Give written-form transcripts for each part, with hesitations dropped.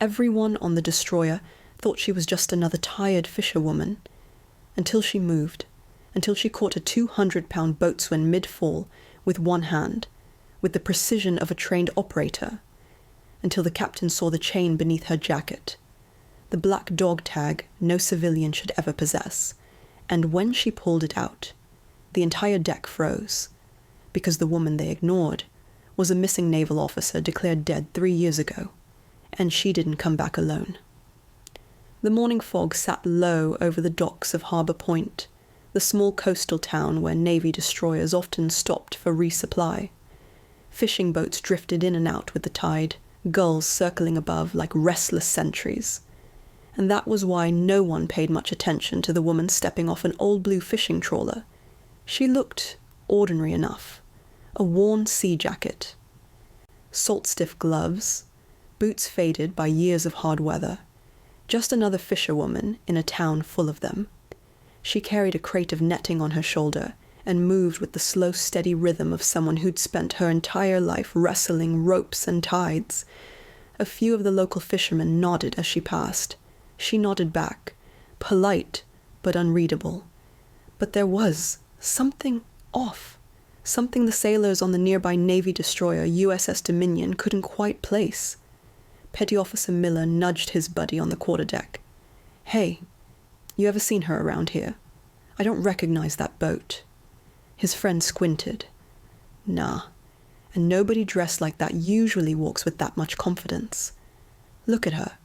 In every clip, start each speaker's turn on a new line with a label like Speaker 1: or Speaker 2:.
Speaker 1: Everyone on the destroyer thought she was just another tired fisherwoman, until she moved, until she caught a 200-pound boatswain mid-fall with one hand, with the precision of a trained operator, until the captain saw the chain beneath her jacket, the black dog tag no civilian should ever possess, and when she pulled it out, the entire deck froze, because the woman they ignored was a missing naval officer declared dead 3 years ago, and she didn't come back alone. The morning fog sat low over the docks of Harbour Point, the small coastal town where Navy destroyers often stopped for resupply. Fishing boats drifted in and out with the tide, gulls circling above like restless sentries. And that was why no one paid much attention to the woman stepping off an old blue fishing trawler. She looked ordinary enough. A worn sea jacket, salt-stiff gloves, boots faded by years of hard weather. Just another fisherwoman in a town full of them. She carried a crate of netting on her shoulder and moved with the slow, steady rhythm of someone who'd spent her entire life wrestling ropes and tides. A few of the local fishermen nodded as she passed. She nodded back, polite but unreadable. But there was something off, something the sailors on the nearby Navy destroyer USS Dominion couldn't quite place. Petty Officer Miller nudged his buddy on the quarterdeck. "Hey, you ever seen her around here? I don't recognize that boat." His friend squinted. "Nah, and nobody dressed like that usually walks with that much confidence. Look at her.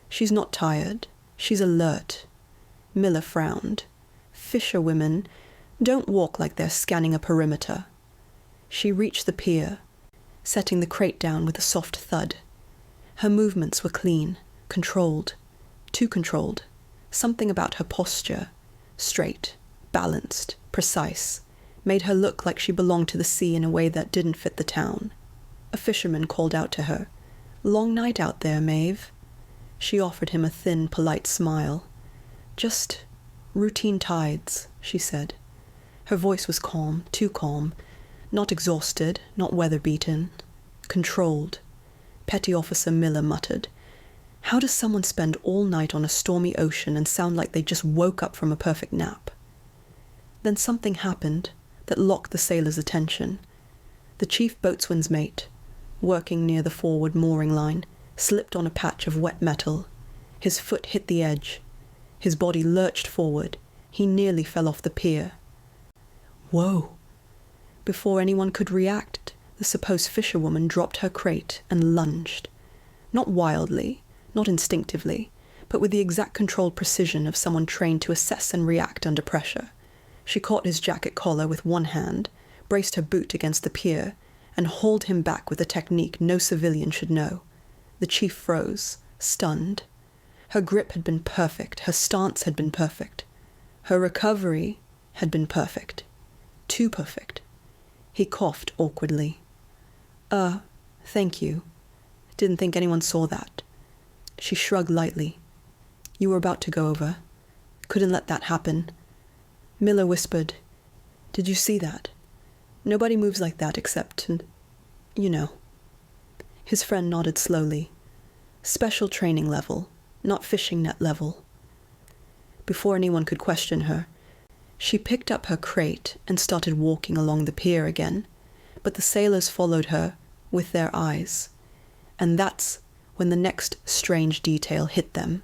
Speaker 1: She's not tired. She's alert." Miller frowned. "Fisherwomen don't walk like they're scanning a perimeter." She reached the pier, setting the crate down with a soft thud. Her movements were clean, controlled, too controlled. Something about her posture, straight, balanced, precise, made her look like she belonged to the sea in a way that didn't fit the town. A fisherman called out to her, "Long night out there, Maeve." She offered him a thin, polite smile. "Just routine tides," she said. Her voice was calm, too calm, not exhausted, not weather-beaten, controlled. Petty Officer Miller muttered, "How does someone spend all night on a stormy ocean and sound like they just woke up from a perfect nap?" Then something happened that locked the sailor's attention. The chief boatswain's mate, working near the forward mooring line, slipped on a patch of wet metal. His foot hit the edge. His body lurched forward. He nearly fell off the pier. Whoa! Before anyone could react, the supposed fisherwoman dropped her crate and lunged. Not wildly, not instinctively, but with the exact controlled precision of someone trained to assess and react under pressure. She caught his jacket collar with one hand, braced her boot against the pier, and hauled him back with a technique no civilian should know. The chief froze, stunned. Her grip had been perfect, her stance had been perfect. Her recovery had been perfect. Too perfect. He coughed awkwardly. Thank you. Didn't think anyone saw that." She shrugged lightly. "You were about to go over. Couldn't let that happen." Miller whispered, "Did you see that? Nobody moves like that except, you know." His friend nodded slowly. "Special training level, not fishing net level." Before anyone could question her, she picked up her crate and started walking along the pier again, but the sailors followed her with their eyes. And that's when the next strange detail hit them.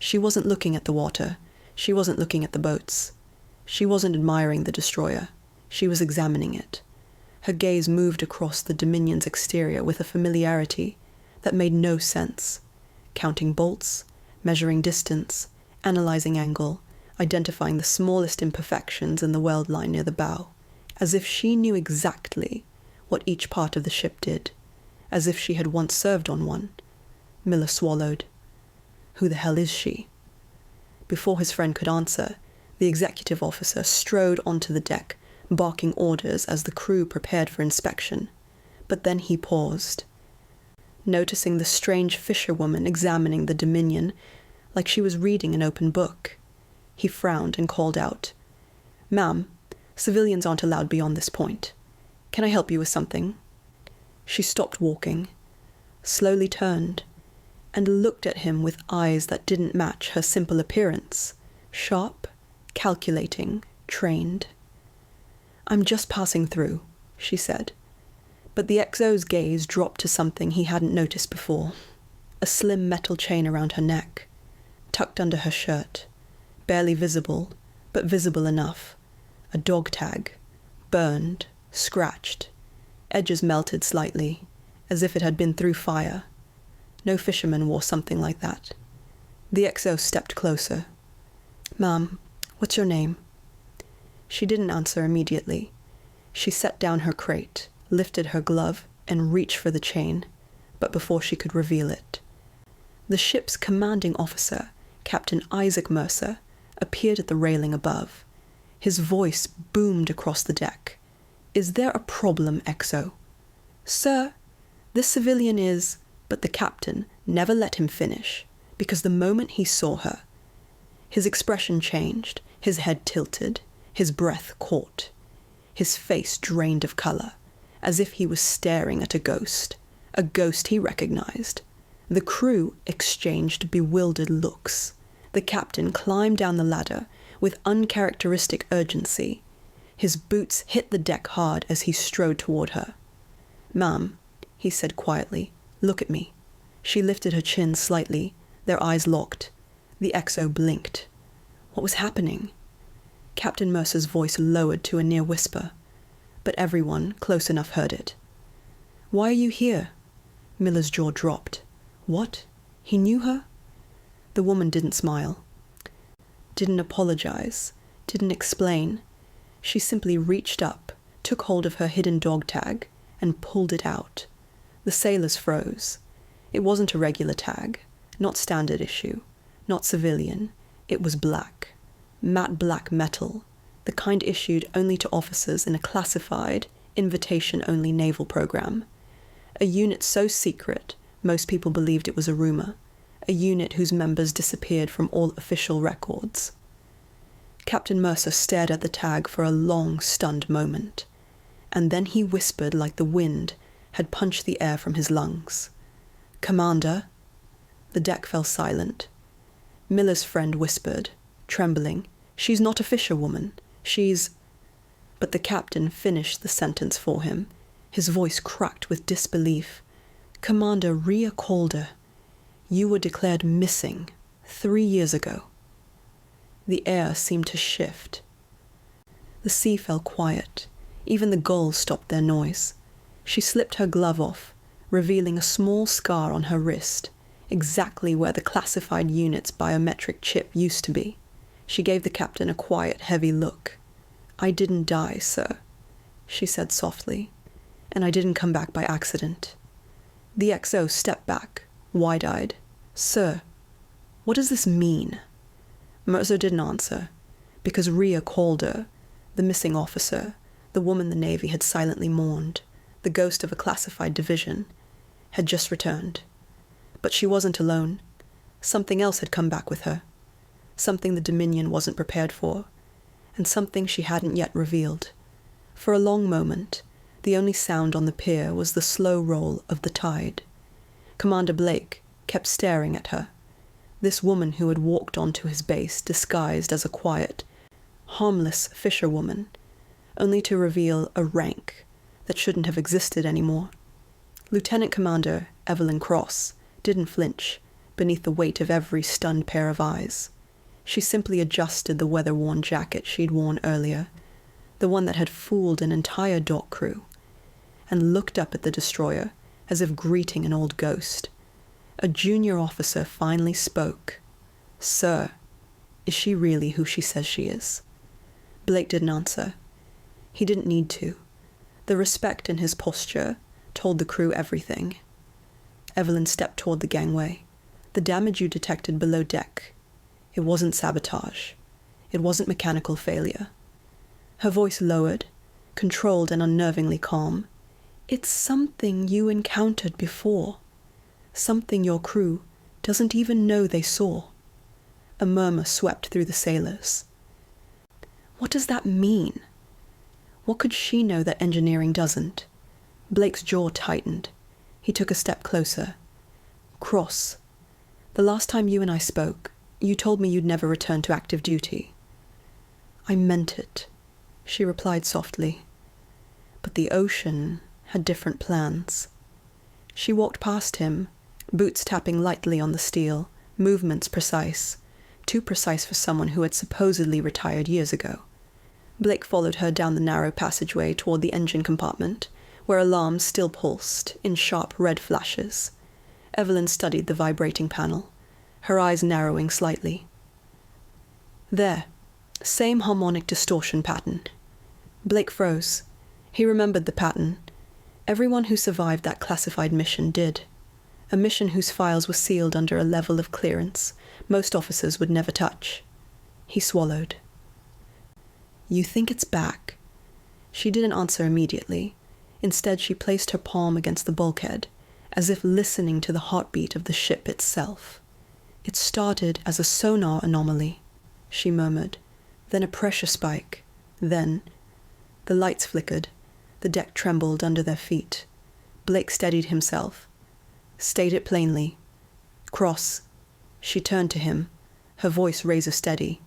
Speaker 1: She wasn't looking at the water. She wasn't looking at the boats. She wasn't admiring the destroyer. She was examining it. Her gaze moved across the Dominion's exterior with a familiarity that made no sense, counting bolts, measuring distance, analyzing angle, identifying the smallest imperfections in the weld line near the bow, as if she knew exactly what each part of the ship did, as if she had once served on one. Miller swallowed. Who the hell is she? Before his friend could answer, the executive officer strode onto the deck, barking orders as the crew prepared for inspection. But then he paused, noticing the strange fisherwoman examining the Dominion like she was reading an open book. He frowned and called out, "Ma'am, civilians aren't allowed beyond this point. Can I help you with something?" She stopped walking, slowly turned, and looked at him with eyes that didn't match her simple appearance. Sharp, calculating, trained. "I'm just passing through," she said. But the XO's gaze dropped to something he hadn't noticed before. A slim metal chain around her neck, tucked under her shirt, barely visible, but visible enough. A dog tag, burned, scratched, edges melted slightly, as if it had been through fire. No fisherman wore something like that. The XO stepped closer. "Ma'am, what's your name?" She didn't answer immediately. She set down her crate, lifted her glove, and reached for the chain, but before she could reveal it, the ship's commanding officer, Captain Isaac Mercer, appeared at the railing above. His voice boomed across the deck. "Is there a problem, XO?" "Sir, this civilian is—" But the captain never let him finish, because the moment he saw her, his expression changed, his head tilted, his breath caught, his face drained of color, as if he was staring at a ghost he recognized. The crew exchanged bewildered looks. The captain climbed down the ladder with uncharacteristic urgency. His boots hit the deck hard as he strode toward her. "Ma'am," he said quietly, "look at me." She lifted her chin slightly, their eyes locked. The XO blinked. What was happening? Captain Mercer's voice lowered to a near whisper, but everyone close enough heard it. "Why are you here?" Miller's jaw dropped. What? He knew her? The woman didn't smile, didn't apologize, didn't explain. She simply reached up, took hold of her hidden dog tag, and pulled it out. The sailors froze. It wasn't a regular tag, not standard issue, not civilian. It was black, matte black metal, the kind issued only to officers in a classified, invitation-only naval program. A unit so secret, most people believed it was a rumor. A unit whose members disappeared from all official records. Captain Mercer stared at the tag for a long, stunned moment, and then he whispered like the wind had punched the air from his lungs. "Commander." The deck fell silent. Miller's friend whispered, trembling, "She's not a fisherwoman. She's—" But the captain finished the sentence for him, his voice cracked with disbelief. "Commander Rhea Calder, you were declared missing 3 years ago." The air seemed to shift. The sea fell quiet. Even the gulls stopped their noise. She slipped her glove off, revealing a small scar on her wrist, exactly where the classified unit's biometric chip used to be. She gave the captain a quiet, heavy look. "I didn't die, sir," she said softly, "and I didn't come back by accident." The XO stepped back, wide-eyed. "Sir, what does this mean?" Mercer didn't answer, because Rhea Calder, the missing officer, the woman the Navy had silently mourned, the ghost of a classified division, had just returned. But she wasn't alone. Something else had come back with her. Something the Dominion wasn't prepared for, and something she hadn't yet revealed. For a long moment, the only sound on the pier was the slow roll of the tide. Commander Blake kept staring at her. This woman who had walked onto his base disguised as a quiet, harmless fisherwoman, only to reveal a rank that shouldn't have existed anymore. Lieutenant Commander Evelyn Cross didn't flinch beneath the weight of every stunned pair of eyes. She simply adjusted the weather-worn jacket she'd worn earlier, the one that had fooled an entire dock crew, and looked up at the destroyer as if greeting an old ghost. A junior officer finally spoke. "Sir, is she really who she says she is?" Blake didn't answer. He didn't need to. The respect in his posture told the crew everything. Evelyn stepped toward the gangway. "The damage you detected below deck, it wasn't sabotage. It wasn't mechanical failure." Her voice lowered, controlled and unnervingly calm. "It's something you encountered before. Something your crew doesn't even know they saw." A murmur swept through the sailors. What does that mean? What could she know that engineering doesn't? Blake's jaw tightened. He took a step closer. "Cross, The last time you and I spoke, you told me you'd never return to active duty." "I meant it," she replied softly. But the ocean had different plans. She walked past him, boots tapping lightly on the steel, movements precise, too precise for someone who had supposedly retired years ago. Blake followed her down the narrow passageway toward the engine compartment, where alarms still pulsed in sharp red flashes. Evelyn studied the vibrating panel, her eyes narrowing slightly. There, same harmonic distortion pattern. Blake froze. He remembered the pattern. Everyone who survived that classified mission did. A mission whose files were sealed under a level of clearance most officers would never touch. He swallowed. "You think it's back?" She didn't answer immediately. Instead, she placed her palm against the bulkhead, as if listening to the heartbeat of the ship itself. "It started as a sonar anomaly," she murmured, "then a pressure spike, then—" The lights flickered. The deck trembled under their feet. Blake steadied himself. "State it plainly." "Cross." She turned to him, her voice razor-steady.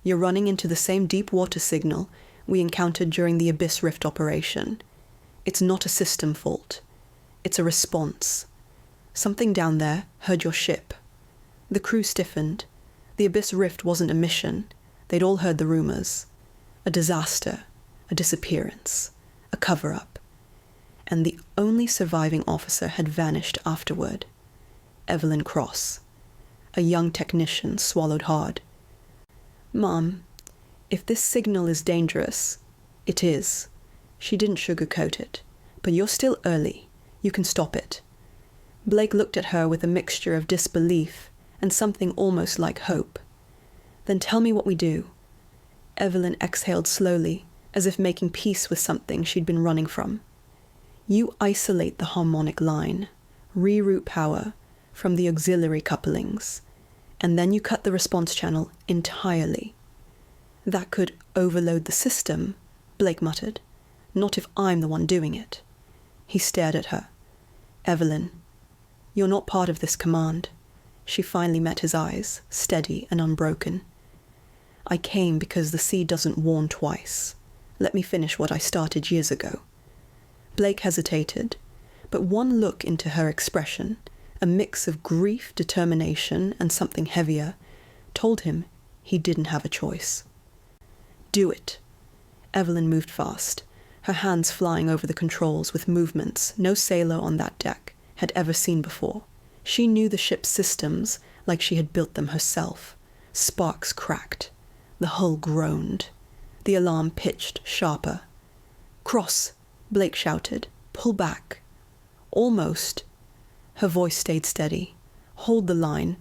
Speaker 1: "You're running into the same deep water signal we encountered during the Abyss Rift operation. It's not a system fault. It's a response. Something down there heard your ship." The crew stiffened. The Abyss Rift wasn't a mission. They'd all heard the rumors. A disaster, a disappearance, a cover-up. And the only surviving officer had vanished afterward. Evelyn Cross. A young technician swallowed hard. "Mom, if this signal is dangerous, it is." She didn't sugarcoat it. "But you're still early. You can stop it." Blake looked at her with a mixture of disbelief and something almost like hope. "Then tell me what we do." Evelyn exhaled slowly, as if making peace with something she'd been running from. "You isolate the harmonic line, reroute power from the auxiliary couplings, and then you cut the response channel entirely." "That could overload the system," Blake muttered. "Not if I'm the one doing it." He stared at her. "Evelyn, you're not part of this command." She finally met his eyes, steady and unbroken. "I came because the sea doesn't warn twice. Let me finish what I started years ago." Blake hesitated, but one look into her expression, a mix of grief, determination, and something heavier, told him he didn't have a choice. "Do it." Evelyn moved fast, her hands flying over the controls with movements no sailor on that deck had ever seen before. She knew the ship's systems like she had built them herself. Sparks cracked. The hull groaned. The alarm pitched sharper. "Cross!" Blake shouted. "Pull back." "Almost." Her voice stayed steady. "Hold the line."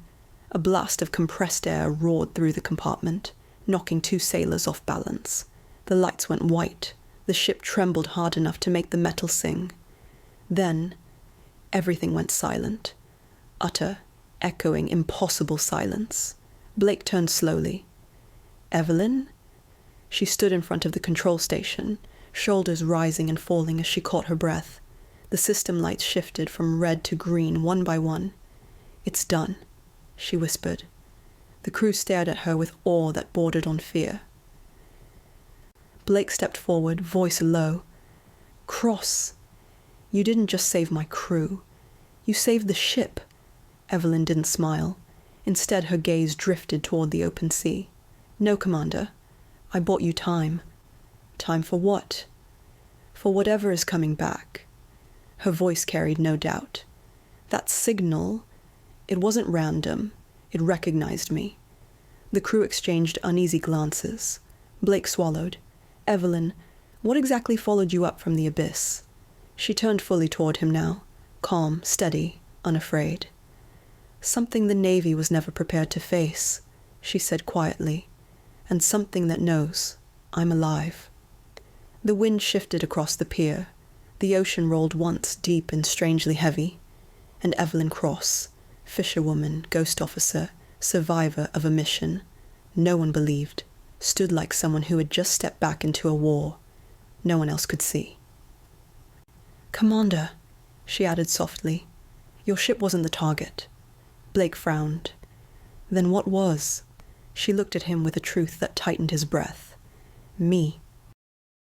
Speaker 1: A blast of compressed air roared through the compartment, knocking two sailors off balance. The lights went white. The ship trembled hard enough to make the metal sing. Then, everything went silent. Utter, echoing, impossible silence. Blake turned slowly. "Evelyn?" She stood in front of the control station, shoulders rising and falling as she caught her breath. The system lights shifted from red to green one by one. "It's done," she whispered. The crew stared at her with awe that bordered on fear. Blake stepped forward, voice low. "Cross, you didn't just save my crew. You saved the ship." Evelyn didn't smile. Instead, her gaze drifted toward the open sea. "No, Commander. I bought you time." "Time for what?" "For whatever is coming back." Her voice carried no doubt. "That signal, it wasn't random. It recognized me." The crew exchanged uneasy glances. Blake swallowed. "Evelyn, what exactly followed you up from the abyss?" She turned fully toward him now, calm, steady, unafraid. "Something the Navy was never prepared to face," she said quietly, "and something that knows I'm alive." The wind shifted across the pier. The ocean rolled once deep and strangely heavy. And Evelyn Cross, fisherwoman, ghost officer, survivor of a mission, no one believed, stood like someone who had just stepped back into a war no one else could see. "Commander," she added softly, "your ship wasn't the target. Blake frowned. Then what was? She looked at him with a truth that tightened his breath. Me.